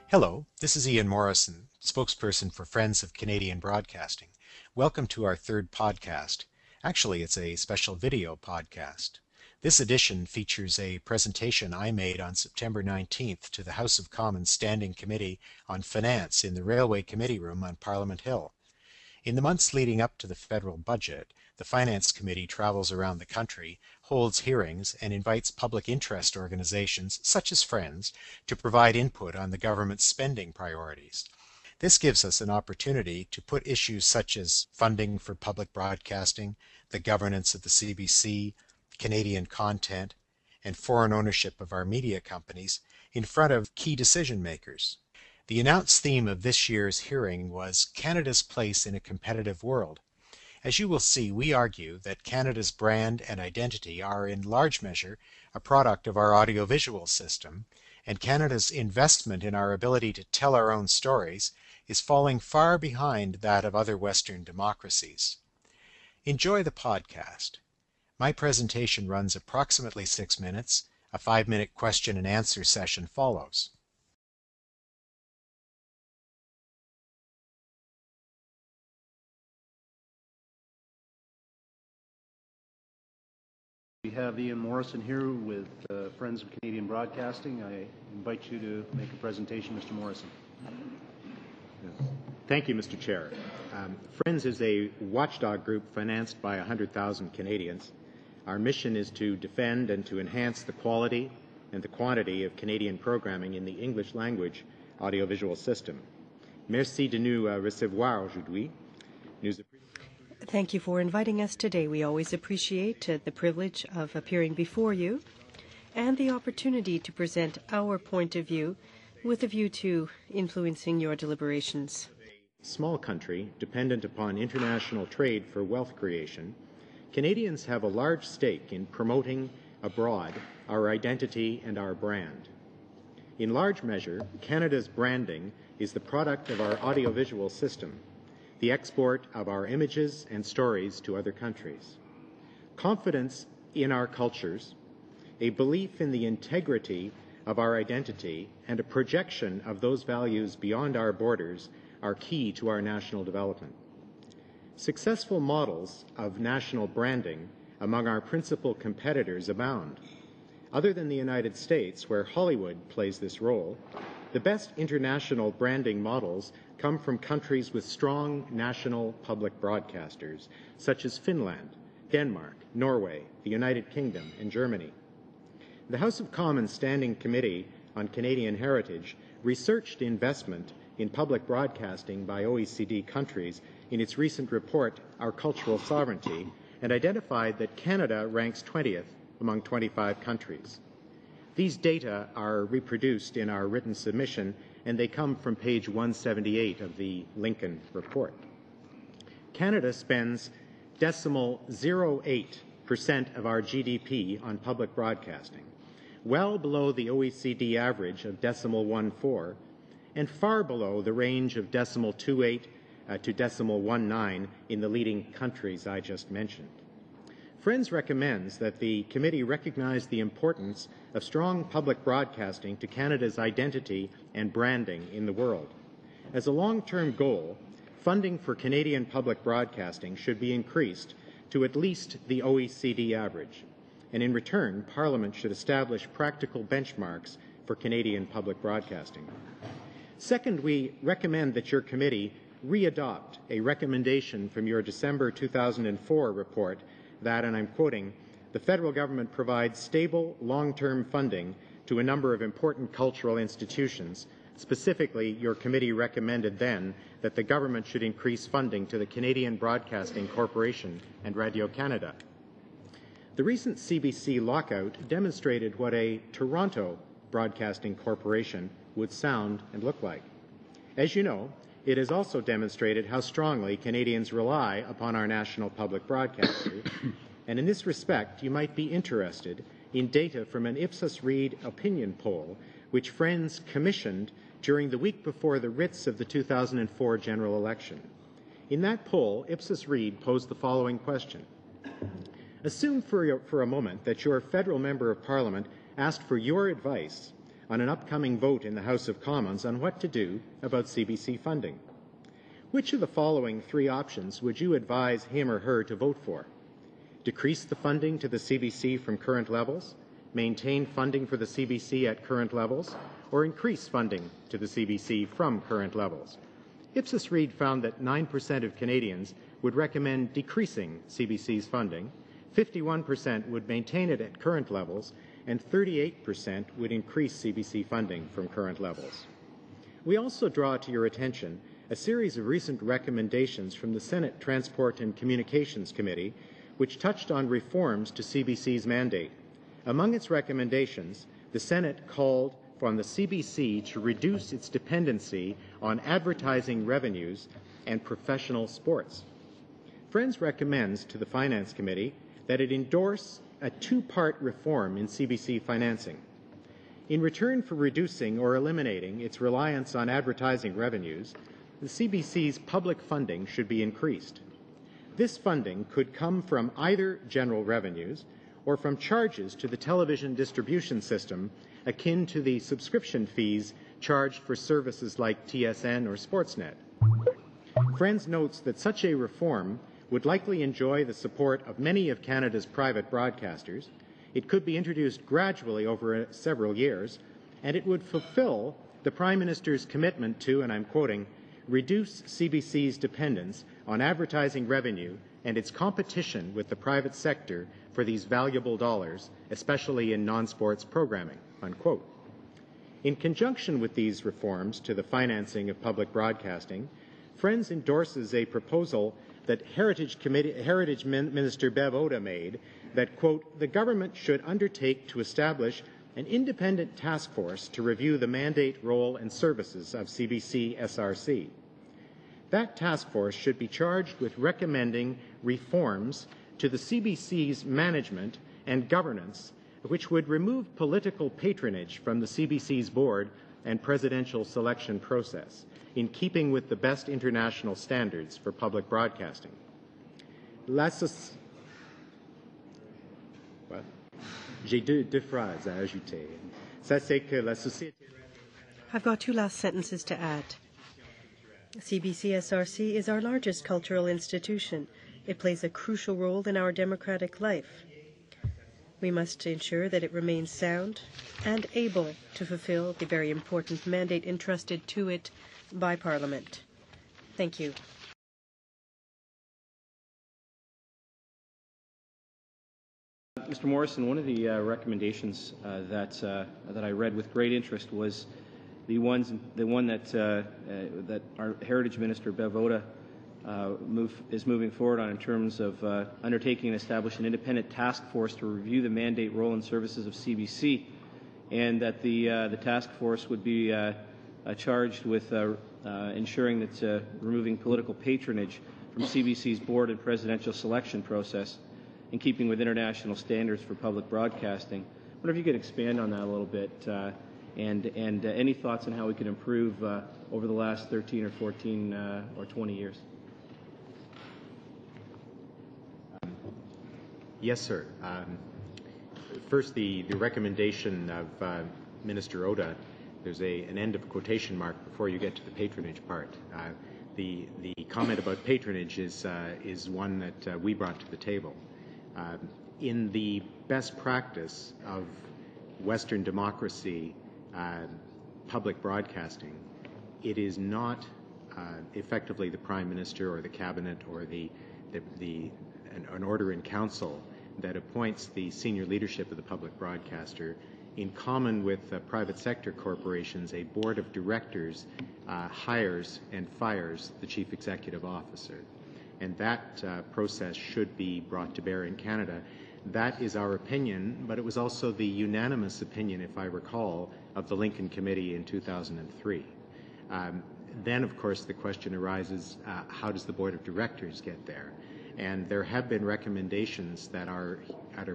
Hello, this is Ian Morrison, spokesperson for Friends of Canadian Broadcasting. Welcome to our third podcast. Actually, it's a special video podcast. This edition features a presentation I made on September 19th to the House of Commons Standing Committee on Finance in the Railway Committee Room on Parliament Hill. In the months leading up to the federal budget, the Finance Committee travels around the country, holds hearings, and invites public interest organizations, such as Friends, to provide input on the government's spending priorities. This gives us an opportunity to put issues such as funding for public broadcasting, the governance of the CBC, Canadian content, and foreign ownership of our media companies in front of key decision makers. The announced theme of this year's hearing was Canada's place in a competitive world. As you will see, we argue that Canada's brand and identity are in large measure a product of our audiovisual system, and Canada's investment in our ability to tell our own stories is falling far behind that of other Western democracies. Enjoy the podcast. My presentation runs approximately 6 minutes. A 5-minute question and answer session follows. We have Ian Morrison here with Friends of Canadian Broadcasting. I invite you to make a presentation, Mr. Morrison. Thank you, Mr. Chair. Friends is a watchdog group financed by 100,000 Canadians. Our mission is to defend and to enhance the quality and the quantity of Canadian programming in the English language audiovisual system. Merci de nous recevoir aujourd'hui. Thank you for inviting us today. We always appreciate the privilege of appearing before you and the opportunity to present our point of view with a view to influencing your deliberations. Small country dependent upon international trade for wealth creation, Canadians have a large stake in promoting abroad our identity and our brand. In large measure, Canada's branding is the product of our audiovisual system, the export of our images and stories to other countries. Confidence in our cultures, a belief in the integrity of our identity, and a projection of those values beyond our borders are key to our national development. Successful models of national branding among our principal competitors abound. Other than the United States, where Hollywood plays this role, the best international branding models come from countries with strong national public broadcasters, such as Finland, Denmark, Norway, the United Kingdom, and Germany. The House of Commons Standing Committee on Canadian Heritage researched investment in public broadcasting by OECD countries in its recent report, Our Cultural Sovereignty, and identified that Canada ranks 20th among 25 countries. These data are reproduced in our written submission, and they come from page 178 of the Lincoln Report. Canada spends 0.08% of our GDP on public broadcasting, well below the OECD average of 0.14, and far below the range of 0.28 to 0.19 in the leading countries I just mentioned. Friends recommends that the committee recognize the importance of strong public broadcasting to Canada's identity and branding in the world. As a long-term goal, funding for Canadian public broadcasting should be increased to at least the OECD average, and in return, Parliament should establish practical benchmarks for Canadian public broadcasting. Second, we recommend that your committee re-adopt a recommendation from your December 2004 report that, and I'm quoting, the federal government provides stable, long-term funding to a number of important cultural institutions. Specifically, your committee recommended then that the government should increase funding to the Canadian Broadcasting Corporation and Radio-Canada. The recent CBC lockout demonstrated what a Toronto Broadcasting Corporation would sound and look like. As you know, it has also demonstrated how strongly Canadians rely upon our national public broadcaster, and in this respect, you might be interested in data from an Ipsos Reid opinion poll, which Friends commissioned during the week before the writs of the 2004 general election. In that poll, Ipsos Reid posed the following question. Assume for a moment that your federal member of Parliament asked for your advice on an upcoming vote in the House of Commons on what to do about CBC funding. Which of the following three options would you advise him or her to vote for? Decrease the funding to the CBC from current levels, maintain funding for the CBC at current levels, or increase funding to the CBC from current levels? Ipsos Reid found that 9% of Canadians would recommend decreasing CBC's funding, 51% would maintain it at current levels, and 38% would increase CBC funding from current levels. We also draw to your attention a series of recent recommendations from the Senate Transport and Communications Committee, which touched on reforms to CBC's mandate. Among its recommendations, the Senate called on the CBC to reduce its dependency on advertising revenues and professional sports. Friends recommends to the Finance Committee that it endorse a two-part reform in CBC financing. In return for reducing or eliminating its reliance on advertising revenues, the CBC's public funding should be increased. This funding could come from either general revenues or from charges to the television distribution system akin to the subscription fees charged for services like TSN or Sportsnet. Friends notes that such a reform would likely enjoy the support of many of Canada's private broadcasters. It could be introduced gradually over several years, and it would fulfill the Prime Minister's commitment to, and I'm quoting, reduce CBC's dependence on advertising revenue and its competition with the private sector for these valuable dollars, especially in non-sports programming, unquote. In conjunction with these reforms to the financing of public broadcasting, Friends endorses a proposal that Heritage Minister Bev Oda made that, quote, the government should undertake to establish an independent task force to review the mandate, role and services of CBC SRC. That task force should be charged with recommending reforms to the CBC's management and governance, which would remove political patronage from the CBC's board and presidential selection process, in keeping with the best international standards for public broadcasting. J'ai deux phrases à ajouter. Ça, c'est que la société... I've got two last sentences to add. CBC SRC is our largest cultural institution. It plays a crucial role in our democratic life. We must ensure that it remains sound and able to fulfill the very important mandate entrusted to it by Parliament. Thank you. Mr. Morrison, one of the recommendations that I read with great interest was the one that our Heritage Minister Bev Oda is moving forward on in terms of undertaking and establishing an independent task force to review the mandate, role and services of CBC, and that the task force would be charged with ensuring that removing political patronage from CBC's board and presidential selection process in keeping with international standards for public broadcasting. I wonder if you could expand on that a little bit and any thoughts on how we could improve over the last 13 or 14 or 20 years. Yes, sir. First, the recommendation of Minister Oda, there's an end of quotation mark before you get to the patronage part. The comment about patronage is one that we brought to the table. In the best practice of Western democracy, public broadcasting, it is not effectively the Prime Minister or the Cabinet or an order in council that appoints the senior leadership of the public broadcaster. In common with private sector corporations, a board of directors hires and fires the chief executive officer. And that process should be brought to bear in Canada. That is our opinion, but it was also the unanimous opinion, if I recall, of the Lincoln Committee in 2003. Then, of course, the question arises, how does the board of directors get there? And there have been recommendations that are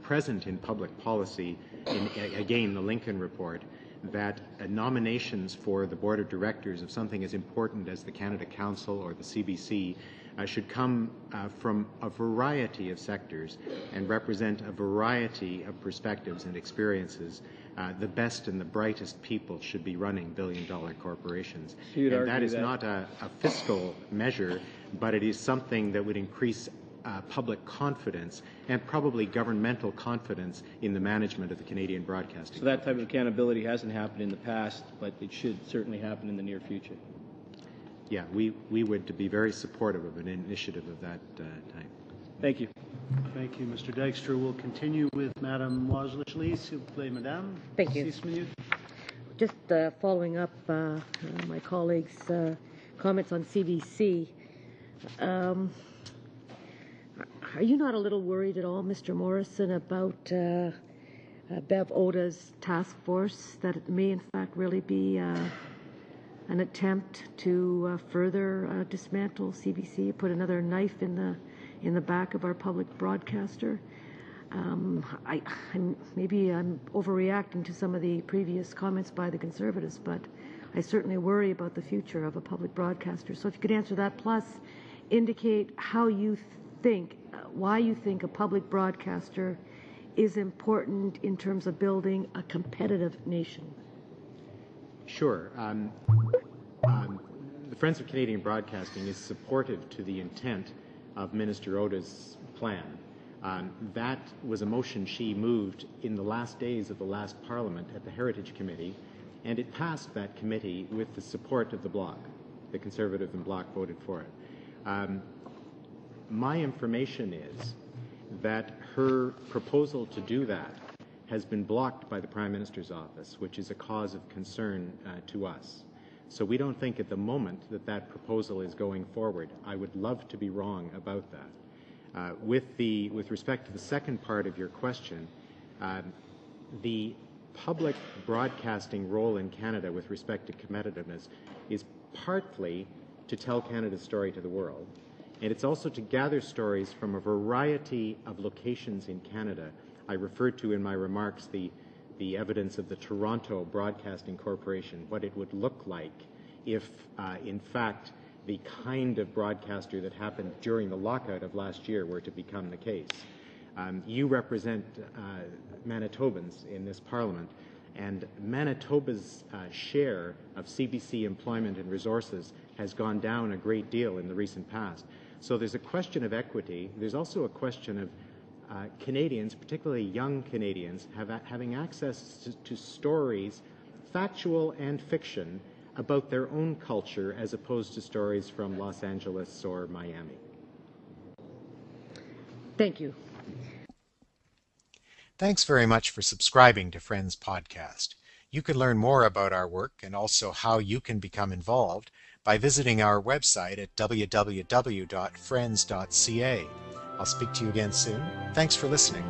present in public policy, in, again, the Lincoln report, that nominations for the board of directors of something as important as the Canada Council or the CBC should come from a variety of sectors and represent a variety of perspectives and experiences. The best and the brightest people should be running billion-dollar corporations. So and that is not a fiscal measure, but it is something that would increase public confidence and probably governmental confidence in the management of the Canadian Broadcasting. So that type of accountability hasn't happened in the past, but it should certainly happen in the near future. Yeah, we would be very supportive of an initiative of that type. Thank you. Thank you, Mr. Dykstra. We'll continue with Madame Wajlishli. S'il vous plaît, Madame. Thank you. 6 minutes. Just following up my colleague's comments on CBC, are you not a little worried at all, Mr. Morrison, about Bev Oda's task force, that it may in fact really be an attempt to further dismantle CBC, put another knife in the back of our public broadcaster? Maybe I'm overreacting to some of the previous comments by the Conservatives, but I certainly worry about the future of a public broadcaster. So if you could answer that, plus indicate how you think, why you think a public broadcaster is important in terms of building a competitive nation. Sure. The Friends of Canadian Broadcasting is supportive to the intent of Minister Oda's plan. That was a motion she moved in the last days of the last Parliament at the Heritage Committee, and it passed that committee with the support of the Bloc. The Conservative and Bloc voted for it. My information is that her proposal to do that has been blocked by the Prime Minister's office, which is a cause of concern to us. So we don't think at the moment that that proposal is going forward. I would love to be wrong about that. With respect to the second part of your question, the public broadcasting role in Canada with respect to competitiveness is partly to tell Canada's story to the world, and it's also to gather stories from a variety of locations in Canada. I referred to in my remarks the evidence of the Toronto Broadcasting Corporation, what it would look like if, in fact, the kind of broadcaster that happened during the lockout of last year were to become the case. You represent Manitobans in this Parliament, and Manitoba's share of CBC employment and resources has gone down a great deal in the recent past. So there's a question of equity. There's also a question of Canadians, particularly young Canadians, having access to stories, factual and fiction, about their own culture as opposed to stories from Los Angeles or Miami. Thank you. Thanks very much for subscribing to Friends Podcast. You can learn more about our work and also how you can become involved by visiting our website at www.friends.ca. I'll speak to you again soon. Thanks for listening.